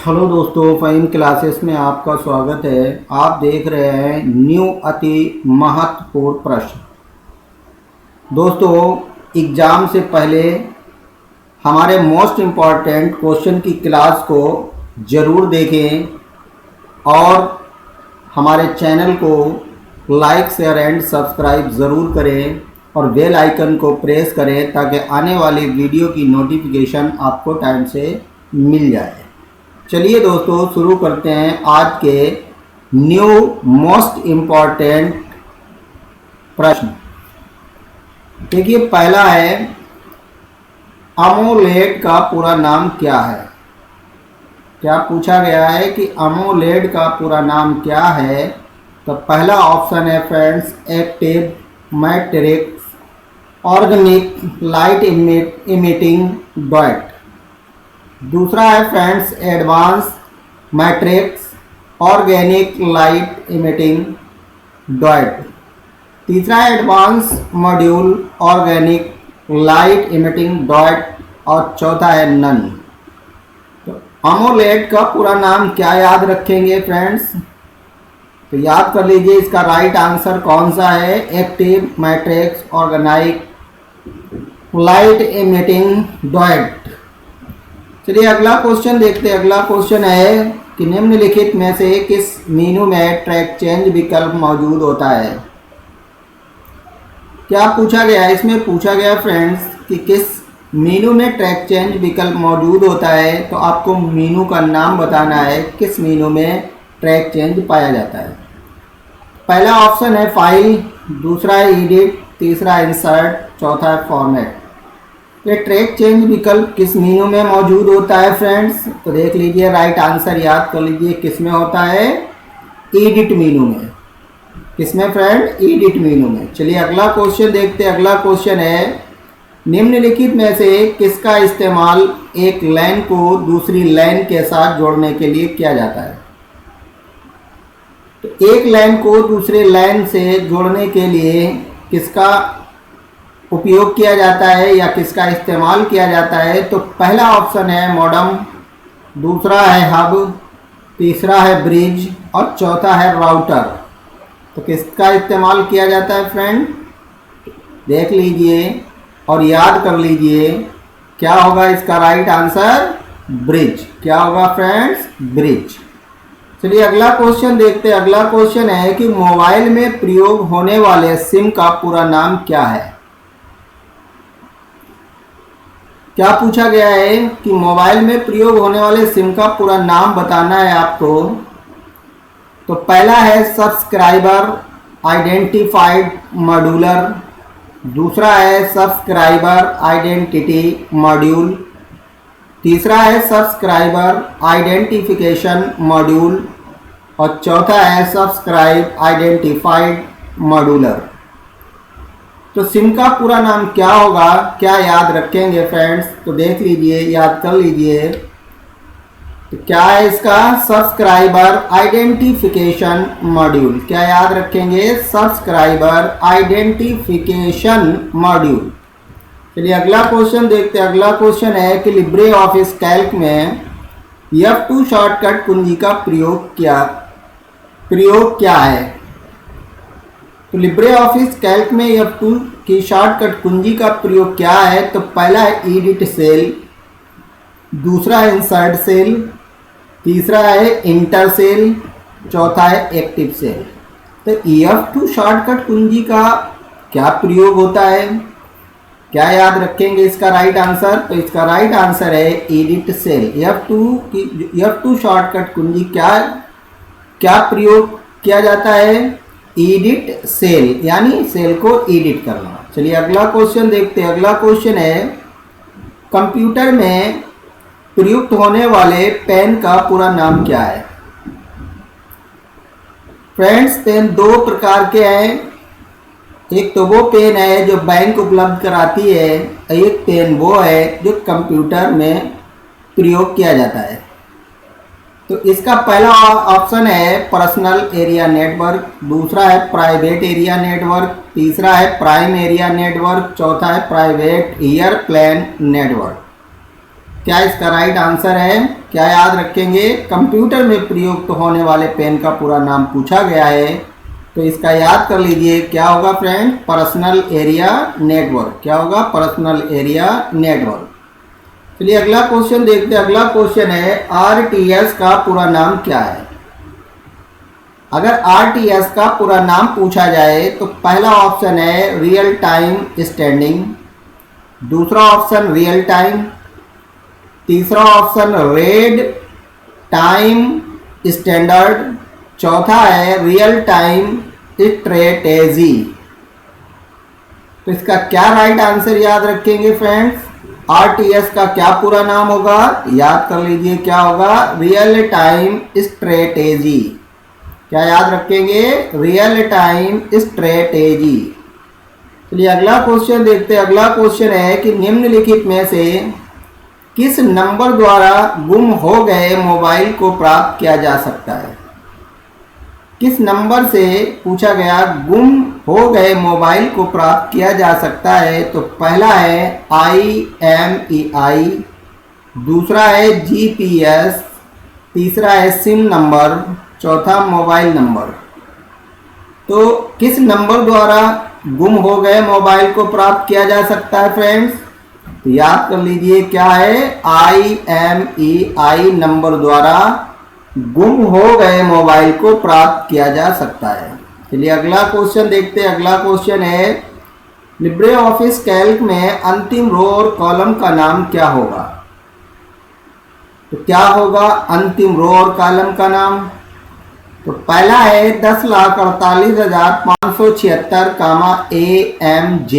Hello दोस्तों, Faheem classes में आपका स्वागत है। आप देख रहे हैं न्यू अति महत्वपूर्ण प्रश्न। दोस्तों, एग्ज़ाम से पहले हमारे मोस्ट इम्पॉर्टेंट क्वेश्चन की क्लास को ज़रूर देखें और हमारे चैनल को लाइक शेयर एंड सब्सक्राइब ज़रूर करें और बेल आइकन को प्रेस करें ताकि आने वाली वीडियो की नोटिफिकेशन आपको टाइम से मिल जाए। चलिए दोस्तों, शुरू करते हैं आज के न्यू मोस्ट इम्पॉर्टेंट प्रश्न। देखिए, पहला है अमोलेड का पूरा नाम क्या है। क्या पूछा गया है कि अमोलेड का पूरा नाम क्या है। तो पहला ऑप्शन है friends, active matrix organic light emitting dot. दूसरा है friends, advance matrix organic light emitting dot. तीसरा है advance module organic light emitting dot और चौथा है नन। तो अमोलेड का पूरा नाम क्या याद रखेंगे फ्रेंड्स? तो याद कर लीजिए, इसका राइट आंसर कौन सा है? Active matrix organic light emitting dot. चलिए अगला क्वेश्चन देखते हैं। अगला क्वेश्चन है कि निम्नलिखित में से किस मेनू में ट्रैक चेंज विकल्प मौजूद होता है। क्या पूछा गया है? इसमें पूछा गया फ्रेंड्स कि किस मेनू में ट्रैक चेंज विकल्प मौजूद होता है। तो आपको मेनू का नाम बताना है, किस मेनू में ट्रैक चेंज पाया जाता है। पहला ऑप्शन है फाइल, दूसरा है एडिट, तीसरा है इंसर्ट, चौथा है फॉर्मेट। ये ट्रैक चेंज विकल्प किस मेनू में मौजूद होता है फ्रेंड्स? तो देख लीजिए, राइट आंसर याद कर लीजिए, किस में होता है? एडिट मेनू में। किसमें फ्रेंड? एडिट मेनू में। चलिए अगला क्वेश्चन देखते हैं। अगला क्वेश्चन है निम्नलिखित में से किसका इस्तेमाल एक लाइन को दूसरी लाइन के साथ जोड़ने के लिए किया जाता है। तो एक लाइन को दूसरे लाइन से जोड़ने के लिए किसका उपयोग किया जाता है या किसका इस्तेमाल किया जाता है? तो पहला ऑप्शन है मॉडम, दूसरा है हब, तीसरा है ब्रिज और चौथा है राउटर। तो किसका इस्तेमाल किया जाता है फ्रेंड? देख लीजिए और याद कर लीजिए, क्या होगा इसका राइट आंसर? ब्रिज। क्या होगा फ्रेंड्स? ब्रिज। चलिए अगला क्वेश्चन देखते हैं। अगला क्वेश्चन है कि मोबाइल में प्रयोग होने वाले सिम का पूरा नाम क्या है। क्या पूछा गया है कि मोबाइल में प्रयोग होने वाले सिम का पूरा नाम बताना है आपको। तो पहला है सब्सक्राइबर आइडेंटिफाइड मॉड्यूलर, दूसरा है सब्सक्राइबर आइडेंटिटी मॉड्यूल, तीसरा है सब्सक्राइबर आइडेंटिफिकेशन मॉड्यूल और चौथा है सब्सक्राइब आइडेंटिफाइड मॉड्यूलर। तो सिम का पूरा नाम क्या होगा? क्या याद रखेंगे फ्रेंड्स? तो देख लीजिए, याद कर लीजिए। तो क्या है इसका? Subscriber identification module. क्या याद रखेंगे? Subscriber identification module. चलिए अगला क्वेश्चन देखते हैं। अगला क्वेश्चन है कि लिब्रे ऑफिस कैल्क में F2 शॉर्टकट कुंजी का प्रयोग क्या है। तो लिब्रे ऑफिस कैल्क में F2 की शॉर्टकट कुंजी का प्रयोग क्या है? तो पहला है एडिट सेल, दूसरा है इंसर्ट सेल, तीसरा है इंटर सेल, चौथा है एक्टिव सेल। तो F2 शॉर्टकट कुंजी का क्या प्रयोग होता है? क्या याद रखेंगे इसका राइट आंसर? तो इसका राइट आंसर है एडिट सेल। F2 शॉर्टकट कुंजी क्या प्रयोग किया जाता है? एडिट सेल, यानी सेल को एडिट करना। चलिए अगला क्वेश्चन देखते हैं। अगला क्वेश्चन है कंप्यूटर में प्रयुक्त होने वाले पेन का पूरा नाम क्या है। फ्रेंड्स, पेन दो प्रकार के हैं। एक तो वो पेन है जो बैंक उपलब्ध कराती है, एक पेन वो है जो कंप्यूटर में प्रयोग किया जाता है। तो इसका पहला ऑप्शन है पर्सनल एरिया नेटवर्क, दूसरा है प्राइवेट एरिया नेटवर्क, तीसरा है प्राइम एरिया नेटवर्क, चौथा है प्राइवेट एयरप्लेन नेटवर्क। क्या इसका राइट आंसर है? क्या याद रखेंगे? कंप्यूटर में प्रयुक्त होने वाले पेन का पूरा नाम पूछा गया है, तो इसका याद कर लीजिए। क्या होगा फ्रेंड? Personal area network. क्या होगा? Personal area network. चलिए अगला क्वेश्चन देखते हैं। अगला क्वेश्चन है आरटीएस का पूरा नाम क्या है? अगर आरटीएस का पूरा नाम पूछा जाए तो पहला ऑप्शन है रियल टाइम स्टैंडिंग, दूसरा ऑप्शन रियल टाइम, तीसरा ऑप्शन रेड टाइम स्टैंडर्ड, चौथा है रियल टाइम स्ट्रेटेजी। तो इसका क्या राइट आंसर याद रखेंगे फ्रेंड्स? आरटीएस का क्या पूरा नाम होगा? याद कर लीजिए, क्या होगा? Real time strategy. क्या याद रखेंगे? Real time strategy. चलिए अगला क्वेश्चन देखते हैं। अगला क्वेश्चन है कि निम्नलिखित में से किस नंबर द्वारा गुम हो गए मोबाइल को प्राप्त किया जा सकता है? किस नंबर से पूछा गया गुम हो गए मोबाइल को प्राप्त किया जा सकता है? तो पहला है IMEI, दूसरा है GPS, तीसरा है सिम नंबर, चौथा मोबाइल नंबर। तो किस नंबर द्वारा गुम हो गए मोबाइल को प्राप्त किया जा सकता है फ्रेंड्स? तो याद कर लीजिए, क्या है? IMEI नंबर द्वारा गुम हो गए मोबाइल को प्राप्त किया जा सकता है। चलिए अगला क्वेश्चन देखते हैं। अगला क्वेश्चन है लिब्रे ऑफिस कैल्क में अंतिम रो और कॉलम का नाम क्या होगा? तो क्या होगा अंतिम रो और कॉलम का नाम? तो पहला है 10,48,576 AMJ,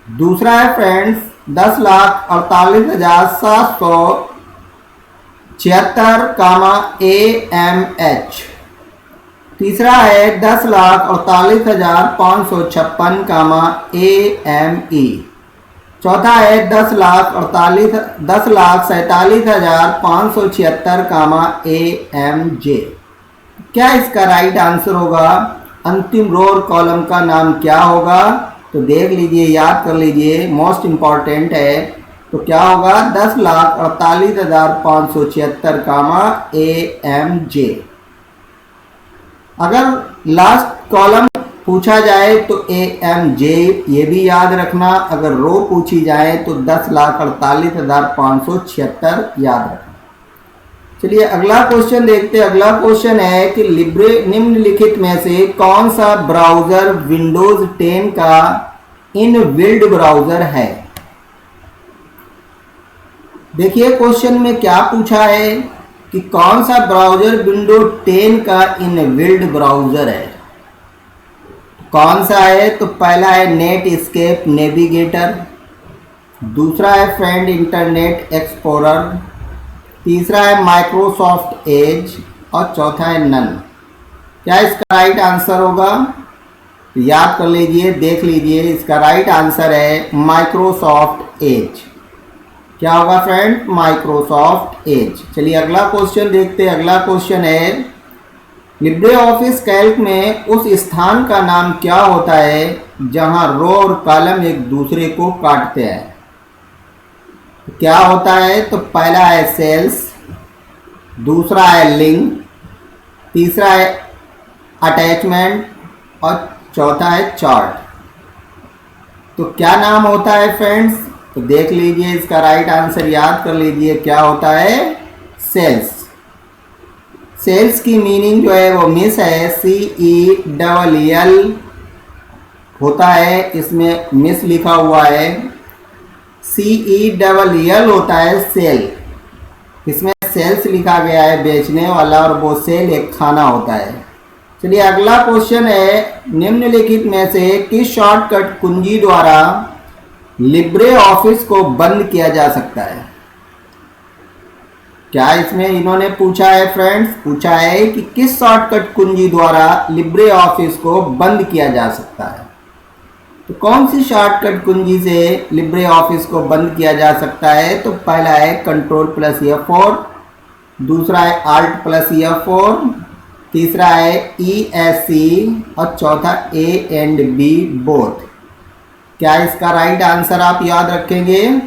दूसरा है फ्रेंड्स 10,48,776 AMH, तीसरा है 10,48,556 AME, चौथा है 10,47,576 AMJ। क्या इसका राइट आंसर होगा? अंतिम रो और कॉलम का नाम क्या होगा? तो देख लीजिए, याद कर लीजिए, मोस्ट इंपॉर्टेंट है। तो क्या होगा? 10,48,576 AMJ। अगर लास्ट कॉलम पूछा जाए तो AMJ, ये भी याद रखना। अगर रो पूछी जाए तो 10,48,576 याद रखना। चलिए अगला क्वेश्चन देखते हैं। अगला क्वेश्चन है कि लिब्रे निम्नलिखित में से कौन सा ब्राउजर विंडोज 10 का इनबिल्ट ब्राउजर है? देखिए क्वेश्चन में क्या पूछा है कि कौन सा ब्राउजर विंडोज 10 का इनबिल्ट ब्राउजर है। कौन सा है? तो पहला है नेट एस्केप नेविगेटर, दूसरा है फ्रेंड इंटरनेट एक्सप्लोरर, तीसरा है माइक्रोसॉफ्ट एज और चौथा है नन। क्या इसका राइट आंसर होगा? तो याद कर लीजिए, देख लीजिए, इसका राइट आंसर है माइक्रोसॉफ्ट एज। क्या होगा फ्रेंड? Microsoft Edge. चलिए अगला क्वेश्चन देखते हैं। अगला क्वेश्चन है लिब्रे ऑफिस कैल्क में उस स्थान का नाम क्या होता है जहां रो और कॉलम एक दूसरे को काटते हैं? क्या होता है? तो पहला है सेल्स, दूसरा है लिंक, तीसरा है अटैचमेंट और चौथा है चार्ट। तो क्या नाम होता है फ्रेंड्स? तो देख लीजिए, इसका राइट आंसर याद कर लीजिए, क्या होता है? सेल्स। सेल्स की मीनिंग जो है वो मिस है, CELL होता है, इसमें मिस लिखा हुआ है। CELL होता है सेल, इसमें सेल्स लिखा गया है बेचने वाला, और वो सेल एक खाना होता है। चलिए अगला क्वेश्चन है निम्नलिखित में से किस शॉर्टकट कुंजी द्वारा लिब्रे ऑफिस को बंद किया जा सकता है? क्या इसमें इन्होंने पूछा है फ्रेंड्स? पूछा है कि किस शॉर्टकट कुंजी द्वारा लिब्रे ऑफिस को बंद किया जा सकता है। तो कौन सी शॉर्टकट कुंजी से लिब्रे ऑफिस को बंद किया जा सकता है? तो पहला है Ctrl+F4, दूसरा है Alt+F4, तीसरा है ESC और चौथा A and B बोथ। क्या इसका राइट आंसर आप याद रखेंगे?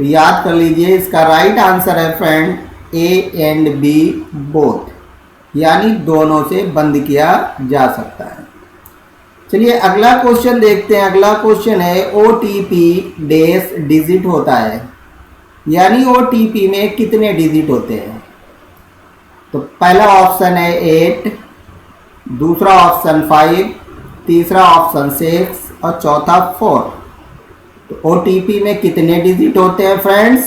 तो याद कर लीजिए, इसका राइट आंसर है friend A and B both, यानी दोनों से बंद किया जा सकता है। चलिए अगला क्वेश्चन देखते हैं। अगला क्वेश्चन है OTP डैश डिजिट होता है, यानी OTP में कितने डिजिट होते हैं। तो पहला ऑप्शन है 8, दूसरा ऑप्शन 5, तीसरा ऑप्शन 6 और चौथा 4। तो OTP में कितने डिजिट होते हैं फ्रेंड्स,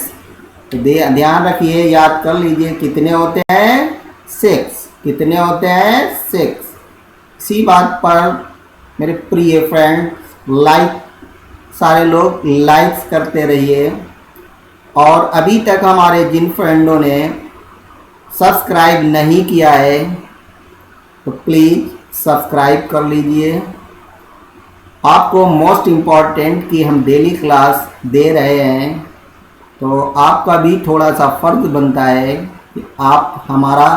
तो ध्यान रखिए, याद कर लीजिए, कितने होते हैं 6। कितने होते हैं 6। इसी बात पर मेरे प्रिय फ्रेंड्स सारे लोग लाइक्स करते रहिए, और अभी तक हमारे जिन फ्रेंडों ने सब्सक्राइब नहीं किया है तो प्लीज़ सब्सक्राइब कर लीजिए। आपको मोस्ट इम्पॉर्टेंट कि हम डेली क्लास दे रहे हैं, तो आपका भी थोड़ा सा फ़र्ज बनता है कि आप हमारा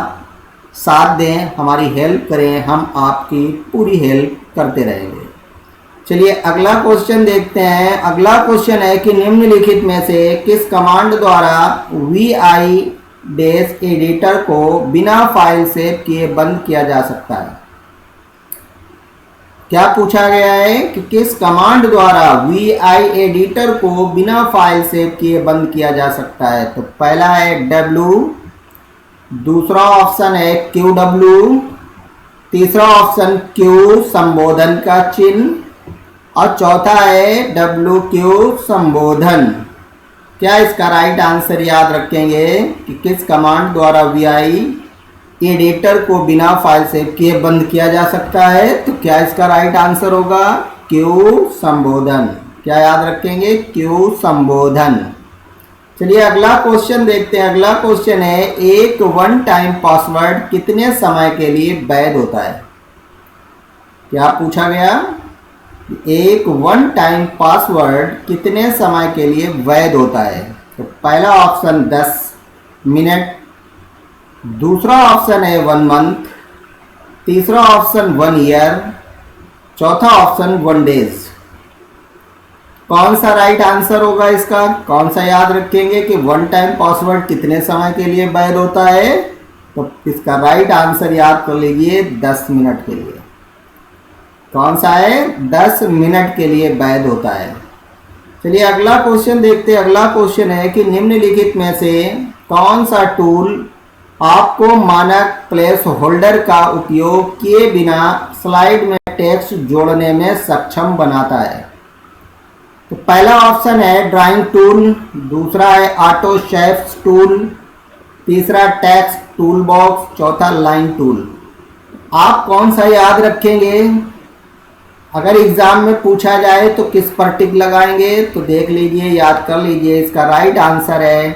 साथ दें, हमारी हेल्प करें, हम आपकी पूरी हेल्प करते रहेंगे। चलिए अगला क्वेश्चन देखते हैं। अगला क्वेश्चन है कि निम्नलिखित में से किस कमांड द्वारा VI डैश एडिटर को बिना फाइल सेव किए बंद किया जा सकता है। क्या पूछा गया है कि किस कमांड द्वारा VI एडिटर को बिना फाइल सेव किए बंद किया जा सकता है। तो पहला है W, दूसरा ऑप्शन है QW, तीसरा ऑप्शन Q संबोधन का चिन्ह और चौथा है WQ संबोधन। क्या इसका राइट आंसर याद रखेंगे कि किस कमांड द्वारा VI एडिटर को बिना फाइल सेव किए बंद किया जा सकता है। तो क्या इसका राइट आंसर होगा Q संबोधन। क्या याद रखेंगे, Q संबोधन। चलिए अगला क्वेश्चन देखते हैं। अगला क्वेश्चन है एक वन टाइम पासवर्ड कितने समय के लिए वैध होता है। क्या पूछा गया, एक वन टाइम पासवर्ड कितने समय के लिए वैध होता है। तो पहला ऑप्शन 10 मिनट, दूसरा ऑप्शन है 1 मंथ, तीसरा ऑप्शन 1 ईयर, चौथा ऑप्शन 1 डेज। कौन सा राइट आंसर होगा इसका, कौन सा याद रखेंगे कि वन टाइम पासवर्ड कितने समय के लिए वैध होता है। तो इसका राइट आंसर याद कर लीजिए 10 मिनट के लिए। कौन सा है, 10 मिनट के लिए वैध होता है। चलिए अगला क्वेश्चन देखते हैं। अगला क्वेश्चन है कि निम्नलिखित में से कौन सा टूल आपको मानक प्लेस होल्डर का उपयोग किए बिना स्लाइड में टेक्स्ट जोड़ने में सक्षम बनाता है। तो पहला ऑप्शन है ड्राइंग टूल, दूसरा है ऑटो शेप्स टूल, तीसरा टेक्स्ट टूल बॉक्स, चौथा लाइन टूल। आप कौन सा याद रखेंगे, अगर एग्जाम में पूछा जाए तो किस पर टिक लगाएंगे। तो देख लीजिए, याद कर लीजिए, इसका राइट आंसर है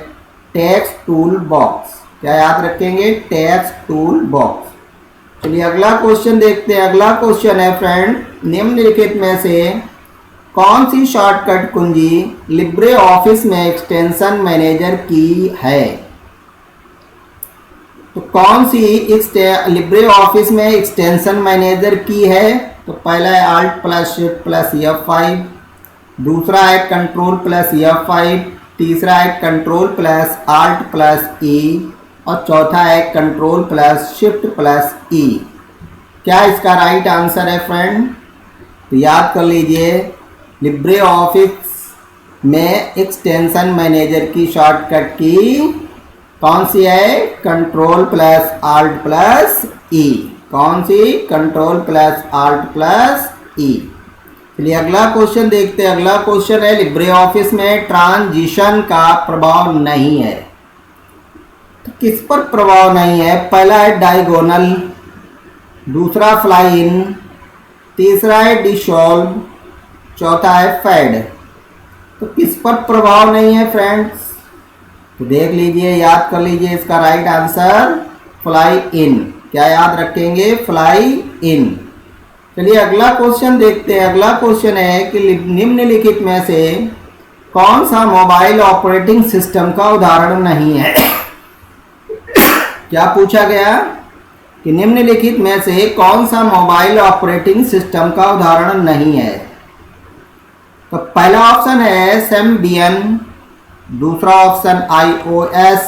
टेक्स्ट टूल बॉक्स। क्या याद रखेंगे, टेक्स्ट टूल बॉक्स। चलिए अगला क्वेश्चन देखते हैं। अगला क्वेश्चन है फ्रेंड, निम्नलिखित में से कौन सी शॉर्टकट कुंजी लिब्रे ऑफिस में एक्सटेंशन मैनेजर की है। तो कौन सी लिब्रे ऑफिस में एक्सटेंशन मैनेजर की है। तो पहला है Alt + Shift + F5, दूसरा है Ctrl + F5, तीसरा है Ctrl + Alt + E और चौथा है Ctrl + Shift + E। क्या इसका राइट आंसर है फ्रेंड, तो याद कर लीजिए, लिब्रे ऑफिस में एक्सटेंशन मैनेजर की शॉर्टकट की कौन सी है, Ctrl + Alt + E। कौन सी, Ctrl + Alt + E। चलिए अगला क्वेश्चन देखते हैं। अगला क्वेश्चन है लिब्रे ऑफिस में ट्रांजिशन का प्रभाव नहीं है। तो किस पर प्रभाव नहीं है। पहला है डायगोनल, दूसरा फ्लाई इन, तीसरा है डिसॉल्व, चौथा है फेड। तो किस पर प्रभाव नहीं है फ्रेंड्स, तो देख लीजिए, याद कर लीजिए, इसका राइट आंसर फ्लाई इन। क्या याद रखेंगे, फ्लाई इन। चलिए अगला क्वेश्चन देखते हैं। अगला क्वेश्चन है कि निम्नलिखित में से कौन सा मोबाइल ऑपरेटिंग सिस्टम का उदाहरण नहीं है। क्या पूछा गया कि निम्नलिखित में से कौन सा मोबाइल ऑपरेटिंग सिस्टम का उदाहरण नहीं है। तो पहला ऑप्शन है Symbian, दूसरा ऑप्शन iOS,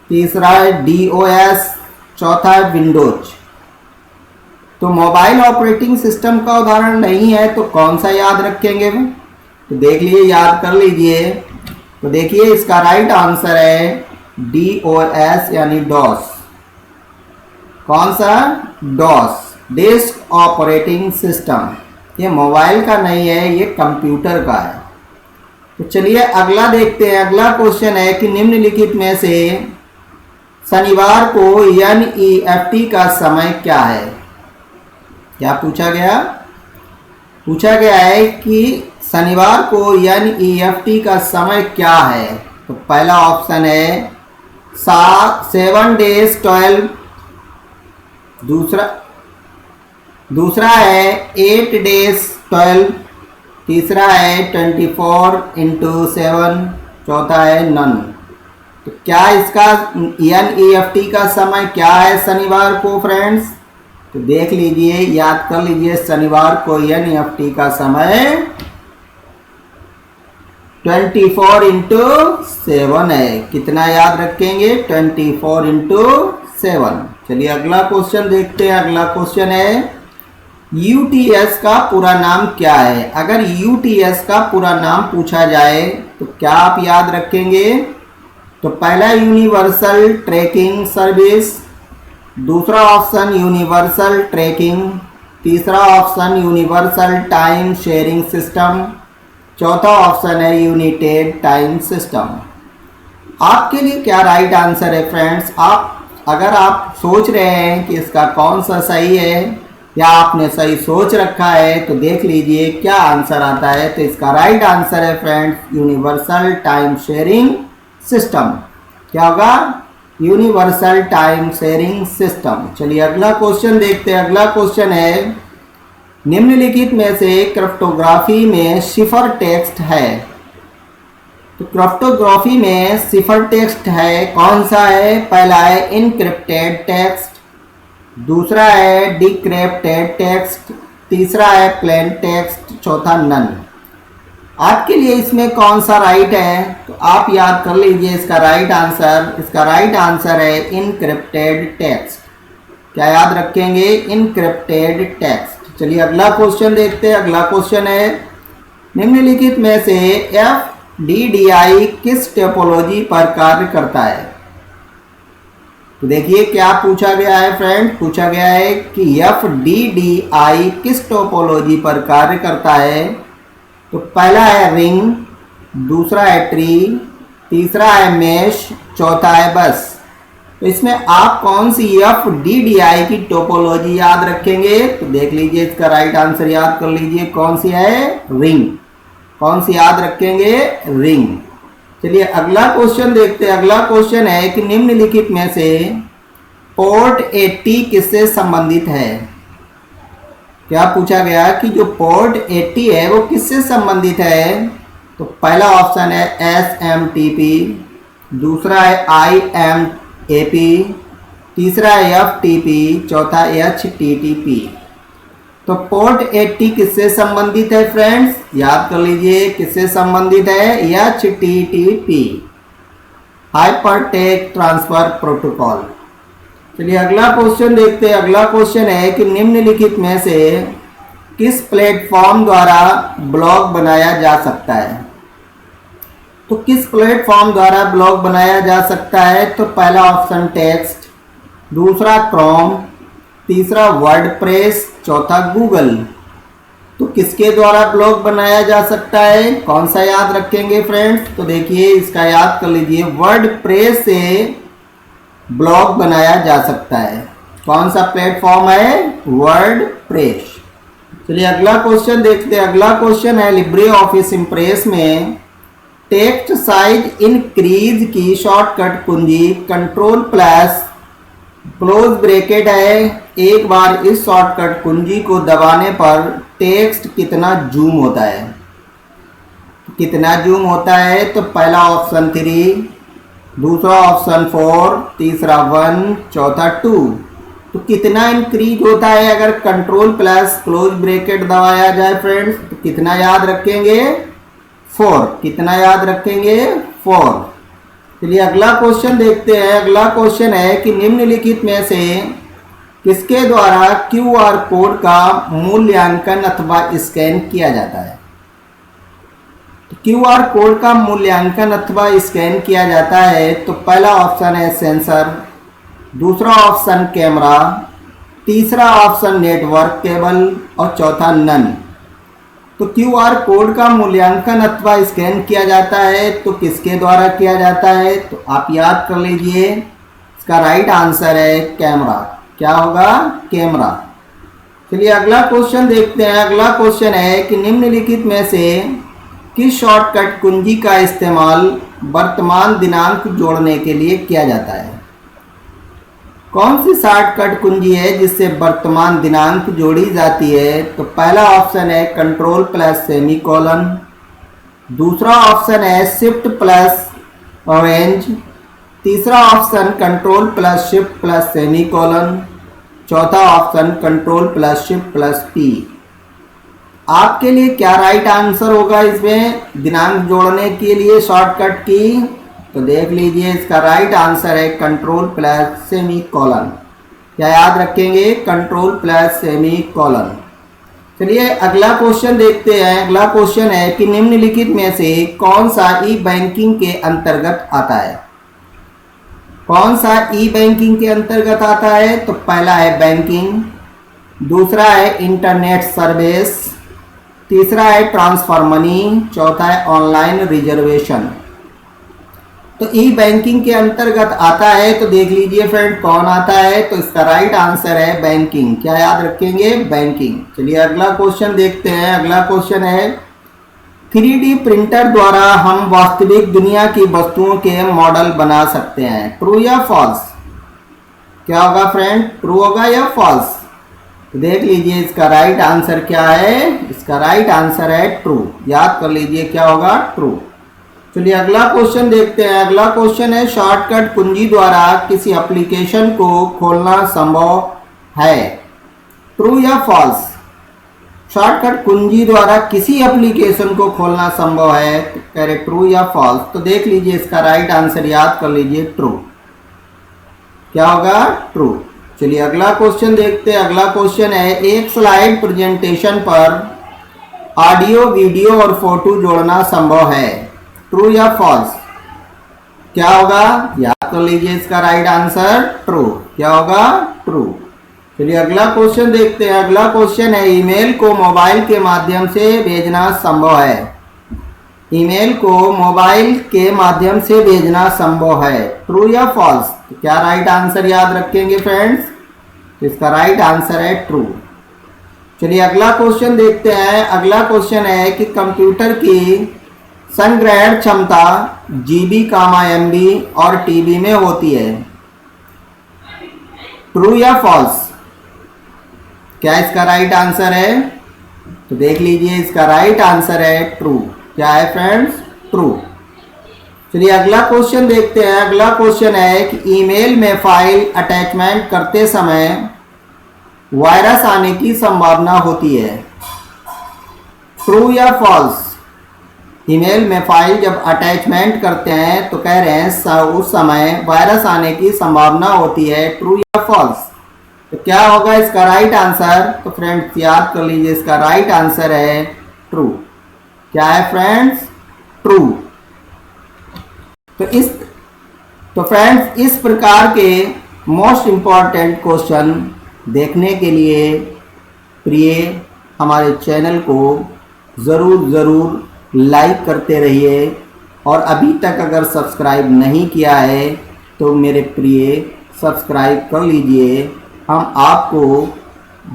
तीसरा है DOS, चौथा है विंडोज। तो मोबाइल ऑपरेटिंग सिस्टम का उदाहरण नहीं है तो कौन सा याद रखेंगे वो? तो देख लीजिए, याद कर लीजिए। तो देखिए इसका राइट आंसर है DOS यानी डॉस। कौन सा? DOS, disk operating system. ये मोबाइल का नहीं है, ये कंप्यूटर का है। तो चलिए अगला देखते हैं। अगला क्वेश्चन है कि निम्नलिखित में से शनिवार को NEFT का समय क्या है? क्या पूछा गया? पूछा गया है कि शनिवार को NEFT का समय क्या है? तो पहला ऑप्शन है 7 days 12, दूसरा है 8 days 12, तीसरा है 24/7, चौथा है नन। तो क्या इसका NEFT का समय क्या है शनिवार को फ्रेंड्स? तो देख लीजिए, याद कर लीजिए, शनिवार को NEFT का समय 24/7 है। कितना याद रखेंगे? 24/7। चलिए अगला क्वेश्चन देखते हैं। अगला क्वेश्चन है UTS का पूरा नाम क्या है? अगर UTS का पूरा नाम पूछा जाए तो क्या आप याद रखेंगे? तो पहला यूनिवर्सल ट्रैकिंग सर्विस, दूसरा ऑप्शन यूनिवर्सल ट्रैकिंग, तीसरा option universal time sharing system, चौथा ऑप्शन है यूनाइटेड टाइम सिस्टम। आपके लिए क्या राइट आंसर है फ्रेंड्स? अगर आप सोच रहे हैं कि इसका कौन सा सही है या आपने सही सोच रखा है तो देख लीजिए क्या आंसर आता है। तो इसका राइट आंसर है friends universal time sharing system. क्या होगा? Universal time sharing system. चलिए अगला क्वेश्चन देखते हैं। अगला क्वेश्चन है निम्नलिखित में से क्रिप्टोग्राफी में सिफर टेक्स्ट है? तो क्रिप्टोग्राफी में सिफर टेक्स्ट है, कौन सा है? पहला है इनक्रिप्टेड टेक्स्ट, दूसरा है डिक्रिप्टेड टेक्स्ट, तीसरा है प्लेन टेक्स्ट, चौथा नन। आपके लिए इसमें कौन सा राइट है? तो आप याद कर लीजिए इसका राइट आंसर। इसका राइट आंसर है इनक्रिप्टेड टेक्स्ट। क्या याद रखेंगे? Encrypted text. चलिए अगला क्वेश्चन देखते हैं। अगला क्वेश्चन है निम्नलिखित में से FDDI किस टोपोलॉजी पर कार्य करता है? तो देखिए क्या पूछा गया है फ्रेंड। पूछा गया है कि FDDI किस टोपोलॉजी पर कार्य करता है? तो पहला है रिंग, दूसरा है ट्री, तीसरा है मेश, चौथा है बस। तो इसमें आप कौन सी FDDI की टोपोलॉजी याद रखेंगे? तो देख लीजिए इसका राइट आंसर याद कर लीजिए, कौन सी है? रिंग। कौन सी याद रखेंगे? रिंग। चलिए अगला क्वेश्चन देखते हैं। अगला क्वेश्चन है कि निम्नलिखित में से पोर्ट 80 किससे संबंधित है? क्या पूछा गया कि जो पोर्ट 80 है वो किससे संबंधित है? तो पहला ऑप्शन है SMTP, दूसरा है IMAP, तीसरा है FTP, चौथा HTTP। तो पोर्ट 80 किससे संबंधित है फ्रेंड्स? याद कर लीजिए किससे संबंधित है? HTTP, hyper text transfer protocol. चलिए अगला क्वेश्चन देखते हैं। अगला क्वेश्चन है कि निम्नलिखित में से किस प्लेटफॉर्म द्वारा ब्लॉग बनाया जा सकता है? तो किस प्लेटफॉर्म द्वारा ब्लॉग बनाया जा सकता है? तो पहला ऑप्शन टेक्स्ट, दूसरा क्रोम, तीसरा वर्डप्रेस, चौथा गूगल। तो किसके द्वारा ब्लॉग बनाया जा सकता है? कौन सा याद रखेंगे फ्रेंड्स? तो देखिए इसका याद कर लीजिए, वर्डप्रेस से ब्लॉग बनाया जा सकता है। कौन सा प्लेटफॉर्म है? वर्डप्रेस। चलिए अगला क्वेश्चन देखते हैं। अगला क्वेश्चन है लिब्रे ऑफिस इम्प्रेस में टेक्स्ट साइज इंक्रीज की शॉर्टकट कुंजी कंट्रोल प्लस क्लोज ब्रैकेट है। एक बार इस शॉर्टकट कुंजी को दबाने पर टेक्स्ट कितना जूम होता है? कितना जूम होता है? तो पहला ऑप्शन 3, दूसरा ऑप्शन 4, तीसरा 1, चौथा 2। तो कितना इंक्रीज होता है अगर कंट्रोल प्लस क्लोज ब्रैकेट दबाया जाए फ्रेंड्स? तो कितना याद रखेंगे? 4। कितना याद रखेंगे? 4। चलिए अगला क्वेश्चन देखते हैं। अगला क्वेश्चन है कि निम्नलिखित में से किसके द्वारा QR कोड का मूल्यांकन अथवा स्कैन किया जाता है। तो QR कोड का मूल्यांकन अथवा स्कैन किया जाता है तो पहला ऑप्शन है सेंसर, दूसरा ऑप्शन कैमरा, तीसरा ऑप्शन नेटवर्क केबल और चौथा नन। तो QR कोड का मूल्यांकन अथवा स्कैन किया जाता है तो किसके द्वारा किया जाता है, तो आप याद कर लीजिए इसका राइट आंसर है कैमरा। क्या होगा, कैमरा। चलिए अगला क्वेश्चन देखते हैं। अगला क्वेश्चन है कि निम्नलिखित में से किस शॉर्टकट कुंजी का इस्तेमाल वर्तमान दिनांक जोड़ने के लिए किया जाता है। कौन सी शॉर्टकट कुंजी है जिससे वर्तमान दिनांक जोड़ी जाती है, तो पहला ऑप्शन है कंट्रोल प्लस सेमीकोलन, दूसरा ऑप्शन है शिफ्ट प्लस ऑरेंज, तीसरा option control plus shift plus semicolon, चौथा option control plus shift plus P. आपके लिए क्या राइट आंसर होगा इसमें दिनांक जोड़ने के लिए शॉर्टकट की, तो देख लीजिए इसका राइट आंसर है कंट्रोल प्लस सेमीकोलन। क्या याद रखेंगे, कंट्रोल प्लस सेमीकोलन। चलिए अगला क्वेश्चन देखते हैं। अगला क्वेश्चन है कि निम्नलिखित में से कौन सा ई बैंकिंग के अंतर्गत आता है। कौन सा ई बैंकिंग के अंतर्गत आता है, तो पहला है बैंकिंग, दूसरा है इंटरनेट सर्विस, तीसरा है ट्रांसफर मनी, चौथा है ऑनलाइन रिजर्वेशन। तो ई बैंकिंग के अंतर्गत आता है तो देख लीजिए फ्रेंड कौन आता है, तो इसका राइट आंसर है बैंकिंग। क्या याद रखेंगे, बैंकिंग। चलिए अगला क्वेश्चन देखते हैं। अगला क्वेश्चन है 3D प्रिंटर द्वारा हम वास्तविक दुनिया की वस्तुओं के मॉडल बना सकते हैं, ट्रू या फॉल्स। क्या होगा फ्रेंड, ट्रू होगा या फॉल्स। तो देख लीजिए इसका राइट आंसर क्या है, इसका राइट आंसर है ट्रू। याद कर लीजिए क्या होगा, ट्रू। चलिए अगला क्वेश्चन देखते हैं। अगला क्वेश्चन है शॉर्टकट कुंजी द्वारा किसी एप्लीकेशन को खोलना संभव है, ट्रू या फॉल्स। शॉर्टकट कुंजी द्वारा किसी एप्लीकेशन को खोलना संभव है, तो कह रहे ट्रू या फॉल्स। तो देख लीजिए इसका राइट आंसर याद कर लीजिए ट्रू। क्या होगा, ट्रू। चलिए अगला क्वेश्चन देखते हैं। अगला क्वेश्चन है एक स्लाइड प्रेजेंटेशन पर ऑडियो, वीडियो और फोटो जोड़ना संभव है, ट्रू या फॉल्स। क्या होगा, याद कर लीजिए इसका राइट आंसर ट्रू। क्या होगा, ट्रू। चलिए अगला क्वेश्चन देखते हैं। अगला क्वेश्चन है ईमेल को मोबाइल के माध्यम से भेजना संभव है। ईमेल को मोबाइल के माध्यम से भेजना संभव है, ट्रू या फॉल्स। तो क्या राइट आंसर याद रखेंगे फ्रेंड्स, तो इसका राइट आंसर है ट्रू। चलिए अगला क्वेश्चन देखते हैं। अगला क्वेश्चन है कि कंप्यूटर की संग्रहण क्षमता GB, MB और TB में होती है, ट्रू या फॉल्स। क्या इसका राइट आंसर है, तो देख लीजिए इसका राइट आंसर है ट्रू। क्या है फ्रेंड्स, ट्रू। चलिए अगला क्वेश्चन देखते हैं। अगला क्वेश्चन है कि ईमेल में फाइल अटैचमेंट करते समय वायरस आने की संभावना होती है, ट्रू या फॉल्स। ईमेल में फाइल जब अटैचमेंट करते हैं तो कह रहे हैं उस समय वायरस आने की संभावना होती है, ट्रू या फॉल्स। तो क्या होगा इसका राइट आंसर, तो फ्रेंड्स याद कर लीजिए इसका राइट आंसर है ट्रू। क्या है फ्रेंड्स, ट्रू। तो फ्रेंड्स इस प्रकार के मोस्ट इम्पॉर्टेंट क्वेश्चन देखने के लिए प्रिय हमारे चैनल को ज़रूर लाइक करते रहिए और अभी तक अगर सब्सक्राइब नहीं किया है तो मेरे प्रिय सब्सक्राइब कर लीजिए। हम आपको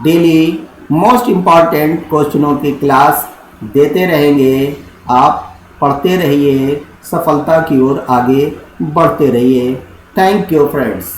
डेली मोस्ट इम्पॉर्टेंट क्वेश्चनों की क्लास देते रहेंगे। आप पढ़ते रहिए, सफलता की ओर आगे बढ़ते रहिए। Thank you friends.